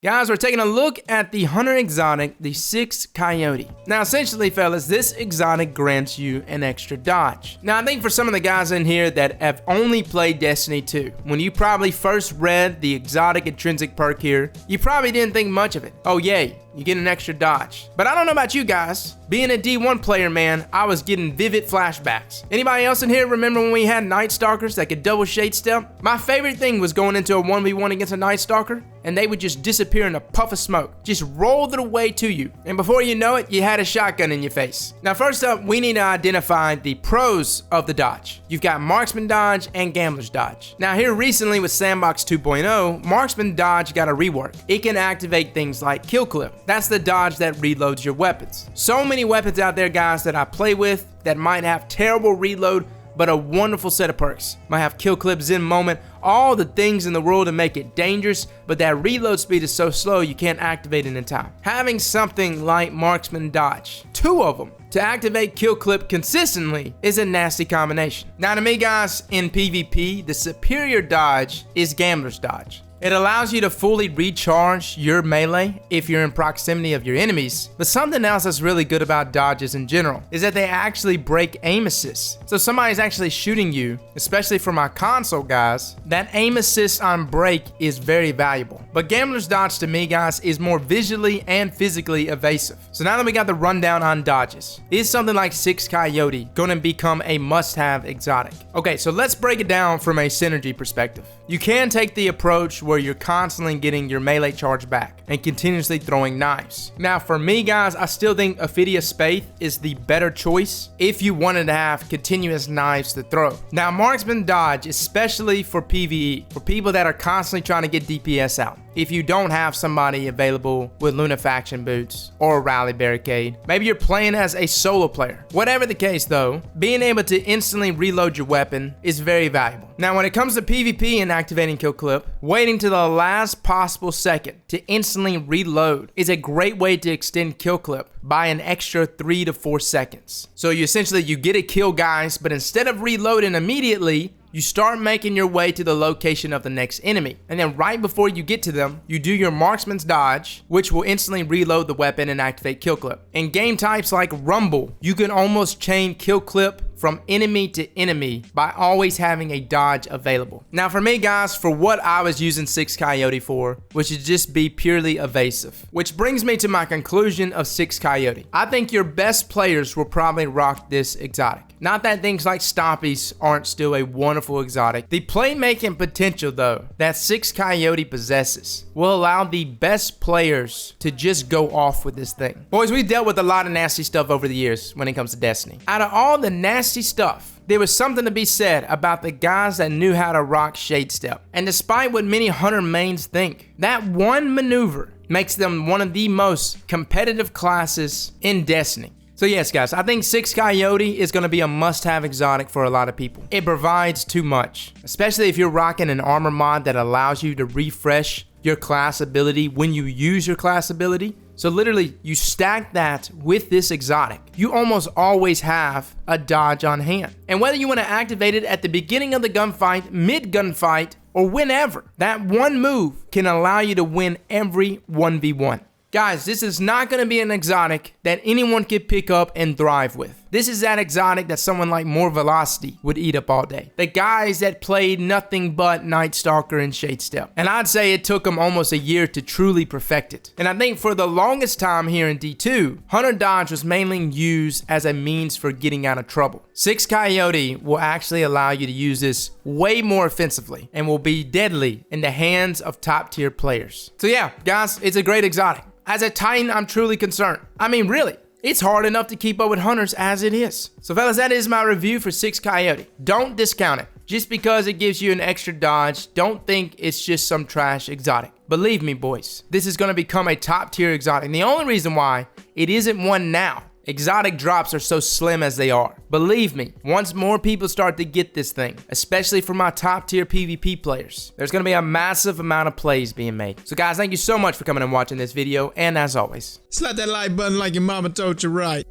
Guys, we're taking a look at the hunter exotic, the Sixth Coyote. Now, essentially, fellas, this exotic grants you an extra dodge. Now, I think for some of the guys in here that have only played Destiny 2, when you probably first read the exotic intrinsic perk here, you probably didn't think much of it. Oh, yay, you get an extra dodge. But I don't know about you guys. Being a D1 player, man, I was getting vivid flashbacks. Anybody else in here remember when we had Night Stalkers that could double shade step? My favorite thing was going into a 1v1 against a Night Stalker, and they would just disappear in a puff of smoke. Just rolled it away to you. And before you know it, you had a shotgun in your face. Now, first up, we need to identify the pros of the dodge. You've got Marksman Dodge and Gambler's Dodge. Now, here recently with Sandbox 2.0, Marksman Dodge got a rework. It can activate things like Kill Clip. That's the dodge that reloads your weapons. So many weapons out there, guys, that I play with that might have terrible reload, but a wonderful set of perks. Might have Kill Clip, Zen Moment, all the things in the world to make it dangerous, but that reload speed is so slow you can't activate it in time. Having something like Marksman Dodge, 2 of them, to activate Kill Clip consistently is a nasty combination. Now to me, guys, in PvP, the superior dodge is Gambler's Dodge. It allows you to fully recharge your melee if you're in proximity of your enemies, but something else that's really good about dodges in general is that they actually break aim assist. So somebody's actually shooting you, especially for my console guys, that aim assist on break is very valuable. But Gambler's Dodge to me, guys, is more visually and physically evasive. So now that we got the rundown on dodges, is something like Sixth Coyote going to become a must-have exotic? Okay, so let's break it down from a synergy perspective. You can take the approach where you're constantly getting your melee charge back and continuously throwing knives. Now for me, guys, I still think Ophidia Spathe is the better choice if you wanted to have continuous knives to throw. Now Marksman Dodge, especially for PvE, for people that are constantly trying to get DPS out. If you don't have somebody available with Lunafaction boots or a rally barricade, maybe you're playing as a solo player. Whatever the case though, being able to instantly reload your weapon is very valuable. Now when it comes to PvP and activating Kill Clip, waiting to the last possible second to instantly reload is a great way to extend Kill Clip by an extra 3 to 4 seconds. So you get a kill, guys, but instead of reloading immediately, you start making your way to the location of the next enemy. And then right before you get to them, you do your Marksman's Dodge, which will instantly reload the weapon and activate Kill Clip. In game types like Rumble, you can almost chain Kill Clip from enemy to enemy by always having a dodge available. Now for me, guys, for what I was using Sixth Coyote for, which should just be purely evasive. Which brings me to my conclusion of Sixth Coyote. I think your best players will probably rock this exotic. Not that things like Stompies aren't still a wonderful exotic. The playmaking potential, though, that Sixth Coyote possesses will allow the best players to just go off with this thing. Boys, we've dealt with a lot of nasty stuff over the years when it comes to Destiny. Out of all the nasty stuff, there was something to be said about the guys that knew how to rock Shade Step. And despite what many hunter mains think, that one maneuver makes them one of the most competitive classes in Destiny. So yes, guys, I think Sixth Coyote is going to be a must-have exotic for a lot of people. It provides too much, especially if you're rocking an armor mod that allows you to refresh your class ability when you use your class ability. So literally, you stack that with this exotic, you almost always have a dodge on hand. And whether you want to activate it at the beginning of the gunfight, mid-gunfight, or whenever, that one move can allow you to win every 1v1. Guys, this is not going to be an exotic that anyone could pick up and thrive with. This is that exotic that someone like More Velocity would eat up all day. The guys that played nothing but Night Stalker and Shade Step. And I'd say it took them almost a year to truly perfect it. And I think for the longest time here in D2, Hunter Dodge was mainly used as a means for getting out of trouble. Sixth Coyote will actually allow you to use this way more offensively and will be deadly in the hands of top tier players. So yeah, guys, it's a great exotic. As a Titan, I'm truly concerned. I mean, really, it's hard enough to keep up with hunters as it is. So fellas, that is my review for Sixth Coyote. Don't discount it. Just because it gives you an extra dodge, don't think it's just some trash exotic. Believe me, boys, this is going to become a top tier exotic. And the only reason why it isn't one now, exotic drops are so slim as they are. Believe me, once more people start to get this thing, especially for my top tier PvP players, there's going to be a massive amount of plays being made. So guys, thank you so much for coming and watching this video, and as always, slap that like button like your mama told you right.